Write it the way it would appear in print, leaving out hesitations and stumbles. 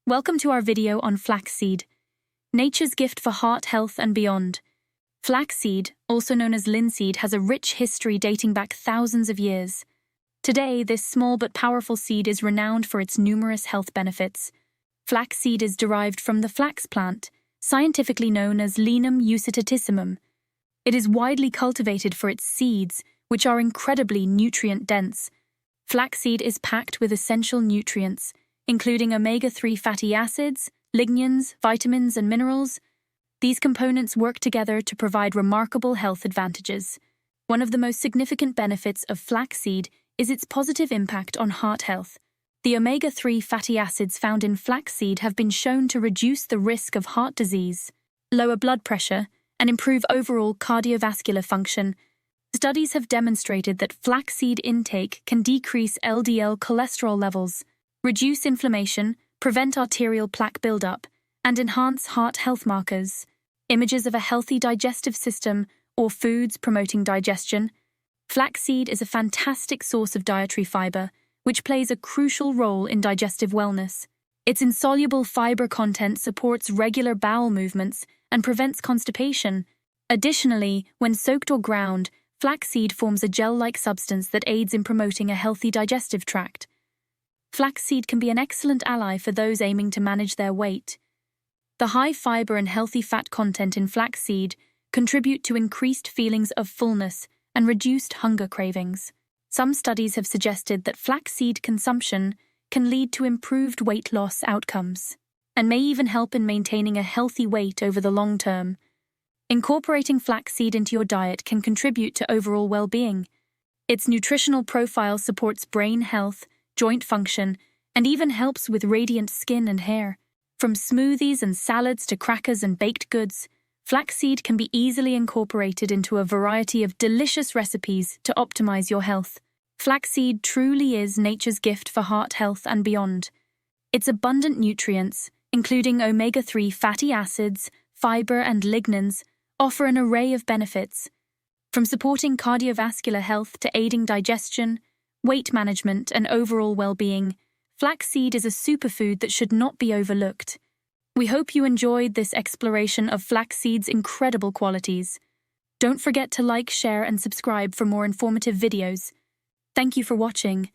Welcome to our video on flaxseed, nature's gift for heart health and beyond. Flaxseed, also known as linseed, has a rich history dating back thousands of years. Today, this small but powerful seed is renowned for its numerous health benefits. Flaxseed is derived from the flax plant, scientifically known as Linum usitatissimum. It is widely cultivated for its seeds, which are incredibly nutrient-dense. Flaxseed is packed with essential nutrients, including omega-3 fatty acids, lignans, vitamins, and minerals. These components work together to provide remarkable health advantages. One of the most significant benefits of flaxseed is its positive impact on heart health. The omega-3 fatty acids found in flaxseed have been shown to reduce the risk of heart disease, lower blood pressure, and improve overall cardiovascular function. Studies have demonstrated that flaxseed intake can decrease LDL cholesterol levels, reduce inflammation, prevent arterial plaque buildup, and enhance heart health markers. Images of a healthy digestive system or foods promoting digestion. Flaxseed is a fantastic source of dietary fiber, which plays a crucial role in digestive wellness. Its insoluble fiber content supports regular bowel movements and prevents constipation. Additionally, when soaked or ground, flaxseed forms a gel-like substance that aids in promoting a healthy digestive tract. Flaxseed can be an excellent ally for those aiming to manage their weight. The high fiber and healthy fat content in flaxseed contribute to increased feelings of fullness and reduced hunger cravings. Some studies have suggested that flaxseed consumption can lead to improved weight loss outcomes, and may even help in maintaining a healthy weight over the long term. Incorporating flaxseed into your diet can contribute to overall well-being. Its nutritional profile supports brain health, joint function, and even helps with radiant skin and hair. From smoothies and salads to crackers and baked goods, flaxseed can be easily incorporated into a variety of delicious recipes to optimize your health. Flaxseed truly is nature's gift for heart health and beyond. Its abundant nutrients, including omega-3 fatty acids, fiber, and lignans, offer an array of benefits. From supporting cardiovascular health to aiding digestion, weight management, and overall well-being, flaxseed is a superfood that should not be overlooked. We hope you enjoyed this exploration of flaxseed's incredible qualities. Don't forget to like, share, and subscribe for more informative videos. Thank you for watching.